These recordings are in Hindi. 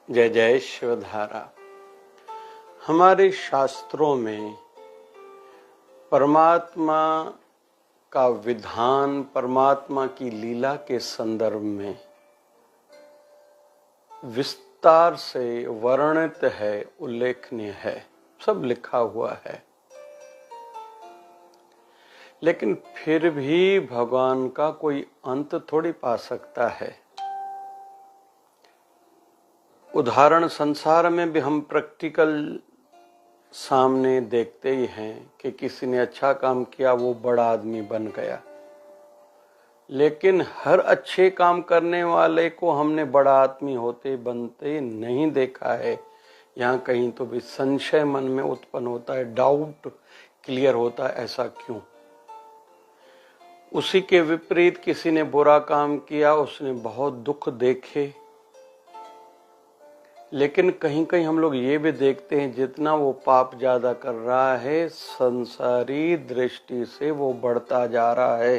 जय जय शिवधारा। हमारे शास्त्रों में परमात्मा का विधान, परमात्मा की लीला के संदर्भ में विस्तार से वर्णित है, उल्लेखनीय है, सब लिखा हुआ है। लेकिन फिर भी भगवान का कोई अंत थोड़ी पा सकता है। उदाहरण संसार में भी हम प्रैक्टिकल सामने देखते ही हैं कि किसी ने अच्छा काम किया, वो बड़ा आदमी बन गया। लेकिन हर अच्छे काम करने वाले को हमने बड़ा आदमी होते बनते नहीं देखा है। यहाँ कहीं तो भी संशय मन में उत्पन्न होता है, डाउट क्लियर होता है, ऐसा क्यों? उसी के विपरीत किसी ने बुरा काम किया, उसने बहुत दुख देखे। लेकिन कहीं कहीं हम लोग ये भी देखते हैं जितना वो पाप ज्यादा कर रहा है, संसारी दृष्टि से वो बढ़ता जा रहा है।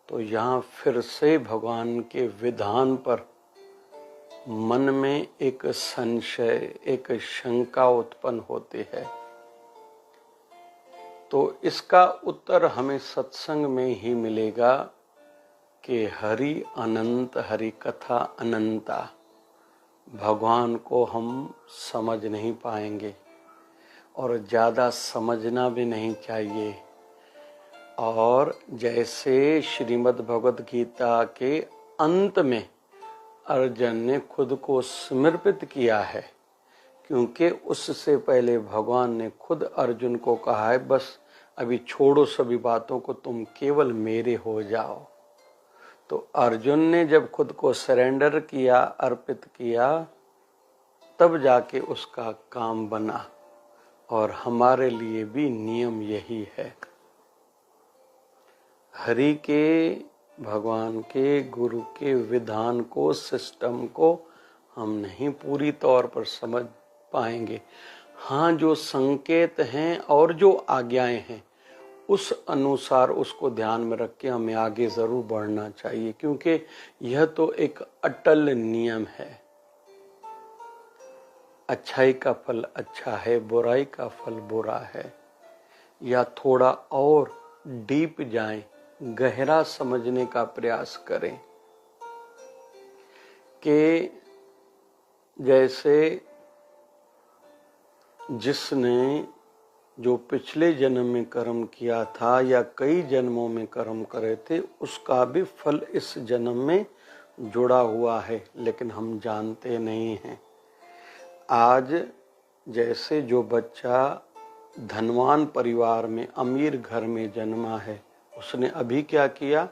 तो यहाँ फिर से भगवान के विधान पर मन में एक संशय, एक शंका उत्पन्न होती है। तो इसका उत्तर हमें सत्संग में ही मिलेगा कि हरि अनंत, हरि कथा अनंता। भगवान को हम समझ नहीं पाएंगे और ज़्यादा समझना भी नहीं चाहिए। और जैसे श्रीमद् भगवद गीता के अंत में अर्जुन ने खुद को समर्पित किया है, क्योंकि उससे पहले भगवान ने खुद अर्जुन को कहा है, बस अभी छोड़ो सभी बातों को, तुम केवल मेरे हो जाओ। तो अर्जुन ने जब खुद को सरेंडर किया, अर्पित किया, तब जाके उसका काम बना। और हमारे लिए भी नियम यही है। हरि के, भगवान के, गुरु के विधान को, सिस्टम को हम नहीं पूरी तौर पर समझ पाएंगे। हाँ, जो संकेत हैं और जो आज्ञाएं हैं उस अनुसार उसको ध्यान में रख के हमें आगे जरूर बढ़ना चाहिए, क्योंकि यह तो एक अटल नियम है। अच्छाई का फल अच्छा है, बुराई का फल बुरा है। या थोड़ा और डीप जाएं, गहरा समझने का प्रयास करें कि जैसे जिसने जो पिछले जन्म में कर्म किया था या कई जन्मों में कर्म करे थे, उसका भी फल इस जन्म में जुड़ा हुआ है, लेकिन हम जानते नहीं हैं। आज जैसे जो बच्चा धनवान परिवार में, अमीर घर में जन्मा है, उसने अभी क्या किया?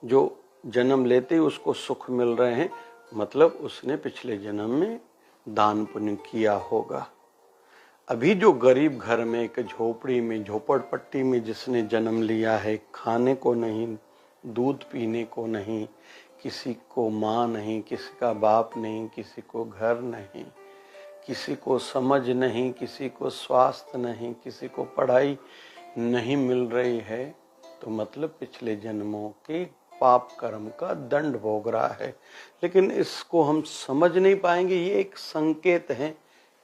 जो जन्म लेते ही उसको सुख मिल रहे हैं, मतलब उसने पिछले जन्म में दान पुण्य किया होगा। अभी जो गरीब घर में, एक झोपड़ी में, झोपड़पट्टी में जिसने जन्म लिया है, खाने को नहीं, दूध पीने को नहीं, किसी को माँ नहीं, किसी का बाप नहीं, किसी को घर नहीं, किसी को समझ नहीं, किसी को स्वास्थ्य नहीं, किसी को पढ़ाई नहीं मिल रही है, तो मतलब पिछले जन्मों के पाप कर्म का दंड भोग रहा है। लेकिन इसको हम समझ नहीं पाएंगे। ये एक संकेत है,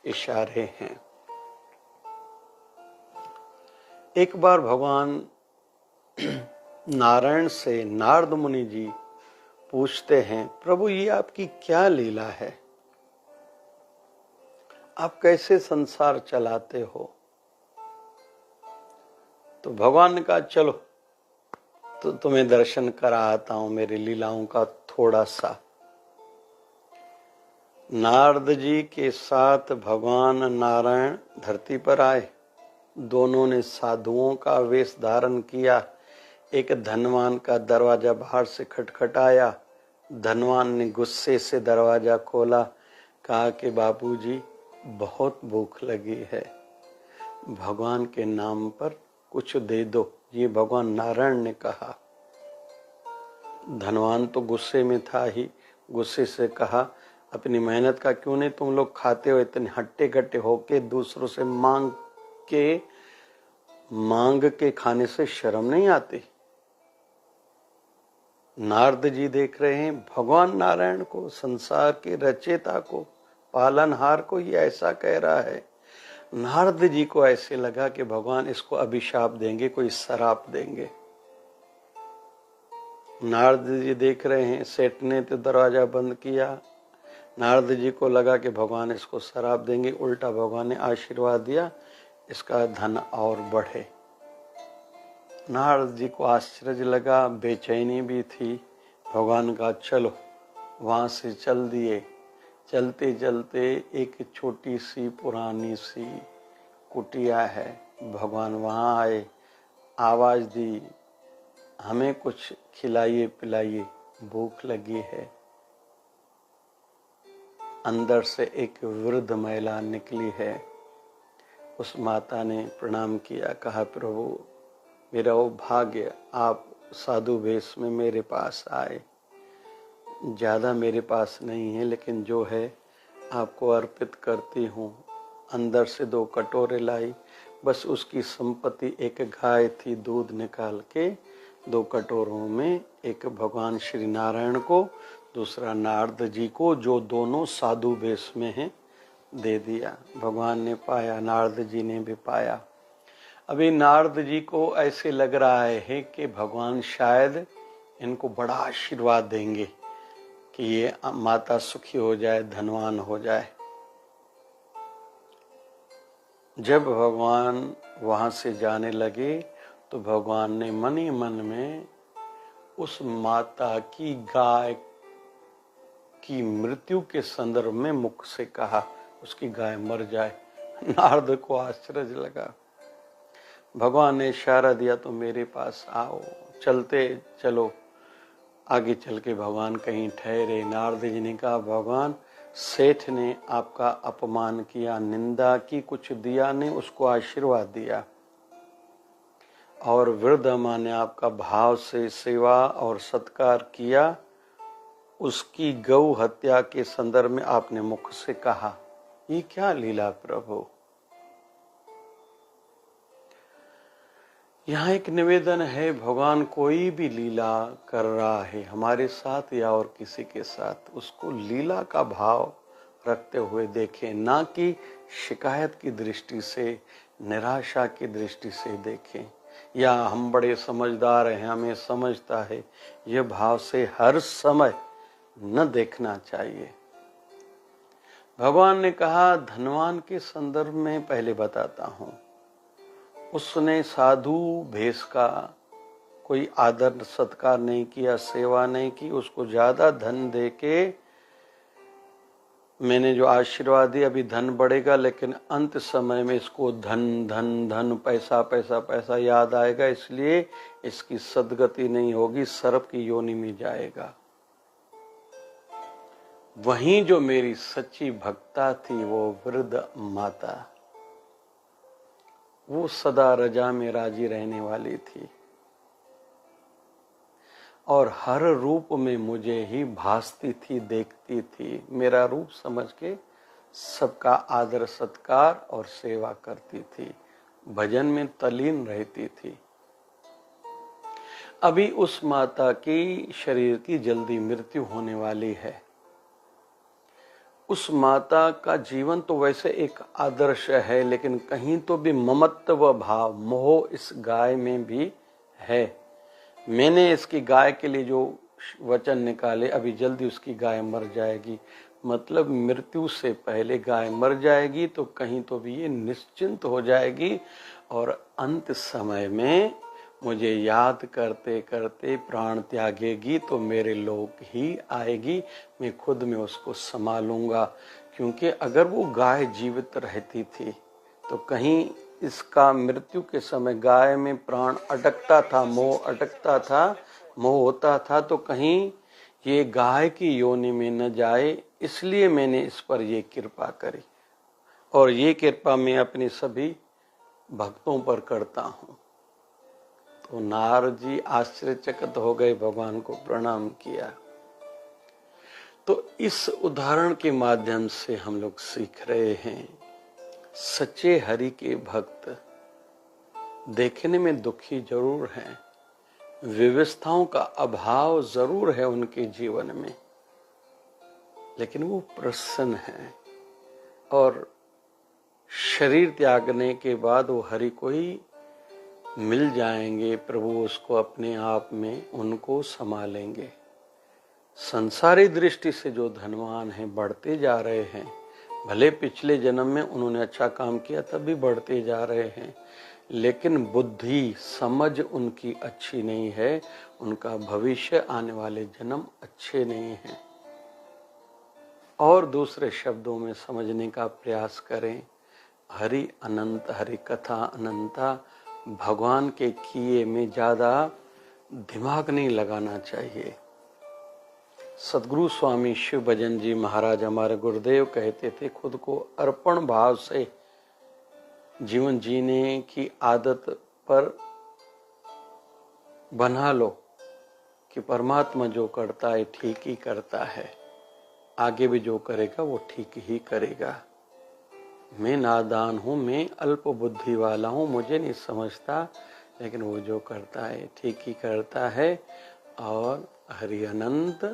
इशारे हैं। एक बार भगवान नारायण से नारद मुनि जी पूछते हैं, प्रभु ये आपकी क्या लीला है? आप कैसे संसार चलाते हो? तो भगवान ने कहा, चलो तो तुम्हें दर्शन कराता हूं मेरी लीलाओं का थोड़ा सा। नारद जी के साथ भगवान नारायण धरती पर आए। दोनों ने साधुओं का वेश धारण किया। एक धनवान का दरवाजा बाहर से खटखटाया। धनवान ने गुस्से से दरवाजा खोला, कहा कि बापूजी बहुत भूख लगी है, भगवान के नाम पर कुछ दे दो। ये भगवान नारायण ने कहा। धनवान तो गुस्से में था ही, गुस्से से कहा, अपनी मेहनत का क्यों नहीं तुम लोग खाते हो? इतने हट्टे कट्टे होके दूसरों से मांग के खाने से शर्म नहीं आती? नारद जी देख रहे हैं भगवान नारायण को, संसार के रचयिता को, पालनहार को, ये ऐसा कह रहा है। नारद जी को ऐसे लगा कि भगवान इसको अभिशाप देंगे, कोई श्राप देंगे। नारद जी देख रहे हैं सेठ ने तो दरवाजा बंद किया। नारद जी को लगा कि भगवान इसको श्राप देंगे, उल्टा भगवान ने आशीर्वाद दिया, इसका धन और बढ़े। नारद जी को आश्चर्य लगा, बेचैनी भी थी। भगवान का चलो, वहां से चल दिए। चलते चलते एक छोटी सी पुरानी सी कुटिया है, भगवान वहां आए, आवाज दी, हमें कुछ खिलाइए पिलाइए, भूख लगी है। अंदर से एक वृद्ध महिला निकली है। उस माता ने प्रणाम किया, कहा प्रभु मेरा वो भाग्य आप साधु वेश में मेरे पास आए। ज़्यादा मेरे पास नहीं है, लेकिन जो है आपको अर्पित करती हूँ। अंदर से 2 कटोरे लाई, बस उसकी संपत्ति एक गाय थी, दूध निकाल के 2 कटोरों में एक भगवान श्री नारायण को, दूसरा नारद जी को, जो दोनों साधु वेश में हैं, दे दिया। भगवान ने पाया, नारद जी ने भी पाया। अभी नारद जी को ऐसे लग रहा है कि भगवान शायद इनको बड़ा आशीर्वाद देंगे कि ये माता सुखी हो जाए, धनवान हो जाए। जब भगवान वहां से जाने लगे तो भगवान ने मन ही मन में उस माता की गाय की मृत्यु के संदर्भ में मुख से कहा, उसकी गाय मर जाए। नारद को आश्चर्य लगा। भगवान ने इशारा दिया तो मेरे पास आओ, चलते चलो। आगे चल के भगवान कहीं ठहरे। नारद जी ने कहा भगवान सेठ ने आपका अपमान किया, निंदा की, कुछ दिया नहीं, उसको आशीर्वाद दिया। और वृद्ध माँ ने आपका भाव से सेवा और सत्कार किया, उसकी गौ हत्या के संदर्भ में आपने मुख से कहा। ये क्या लीला प्रभु। यहाँ एक निवेदन है, भगवान कोई भी लीला कर रहा है हमारे साथ या और किसी के साथ, उसको लीला का भाव रखते हुए देखें, ना कि शिकायत की दृष्टि से, निराशा की दृष्टि से देखें, या हम बड़े समझदार हैं हमें समझता है, यह भाव से हर समय न देखना चाहिए। भगवान ने कहा धनवान के संदर्भ में पहले बताता हूं, उसने साधु भेष का कोई आदर सत्कार नहीं किया, सेवा नहीं की, उसको ज्यादा धन देके मैंने जो आशीर्वाद दिया, अभी धन बढ़ेगा, लेकिन अंत समय में इसको धन धन धन, पैसा पैसा पैसा याद आएगा, इसलिए इसकी सद्गति नहीं होगी, सर्प की योनि में जाएगा। वहीं जो मेरी सच्ची भक्ता थी, वो वृद्ध माता, वो सदा रजा में राजी रहने वाली थी और हर रूप में मुझे ही भासती थी, देखती थी। मेरा रूप समझ के सबका आदर सत्कार और सेवा करती थी, भजन में तल्लीन रहती थी। अभी उस माता की शरीर की जल्दी मृत्यु होने वाली है। उस माता का जीवन तो वैसे एक आदर्श है, लेकिन कहीं तो भी ममत्व भाव, मोह इस गाय में भी है। मैंने इसकी गाय के लिए जो वचन निकाले, अभी जल्दी उसकी गाय मर जाएगी, मतलब मृत्यु से पहले गाय मर जाएगी, तो कहीं तो भी ये निश्चिंत हो जाएगी और अंत समय में मुझे याद करते करते प्राण त्यागेगी तो मेरे लोग ही आएगी, मैं खुद में उसको संभालूंगा। क्योंकि अगर वो गाय जीवित रहती थी तो कहीं इसका मृत्यु के समय गाय में प्राण अटकता था, मोह अटकता था, मोह होता था, तो कहीं ये गाय की योनि में न जाए, इसलिए मैंने इस पर ये कृपा करी। और ये कृपा मैं अपने सभी भक्तों पर करता हूँ। तो नारद जी आश्चर्यचकित हो गए, भगवान को प्रणाम किया। तो इस उदाहरण के माध्यम से हम लोग सीख रहे हैं, सच्चे हरि के भक्त देखने में दुखी जरूर हैं, व्यवस्थाओं का अभाव जरूर है उनके जीवन में, लेकिन वो प्रसन्न है और शरीर त्यागने के बाद वो हरि को ही मिल जाएंगे। प्रभु उसको अपने आप में उनको संभालेंगे। संसारी दृष्टि से जो धनवान हैं बढ़ते जा रहे हैं, भले पिछले जन्म में उन्होंने अच्छा काम किया तब भी बढ़ते जा रहे हैं, लेकिन बुद्धि समझ उनकी अच्छी नहीं है, उनका भविष्य आने वाले जन्म अच्छे नहीं हैं। और दूसरे शब्दों में समझने का प्रयास करें, हरि अनंत, हरि कथा अनंता, भगवान के किए में ज्यादा दिमाग नहीं लगाना चाहिए। सदगुरु स्वामी शिव भजन जी महाराज हमारे गुरुदेव कहते थे, खुद को अर्पण भाव से जीवन जीने की आदत पर बना लो कि परमात्मा जो करता है ठीक ही करता है, आगे भी जो करेगा वो ठीक ही करेगा। मैं नादान हूँ, मैं अल्प बुद्धि वाला हूँ, मुझे नहीं समझता, लेकिन वो जो करता है ठीक ही करता है। और हरि अनंत,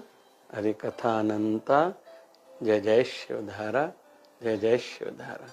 हरि कथा अनंता। जय जय शिवधारा, जय जय शिवधारा।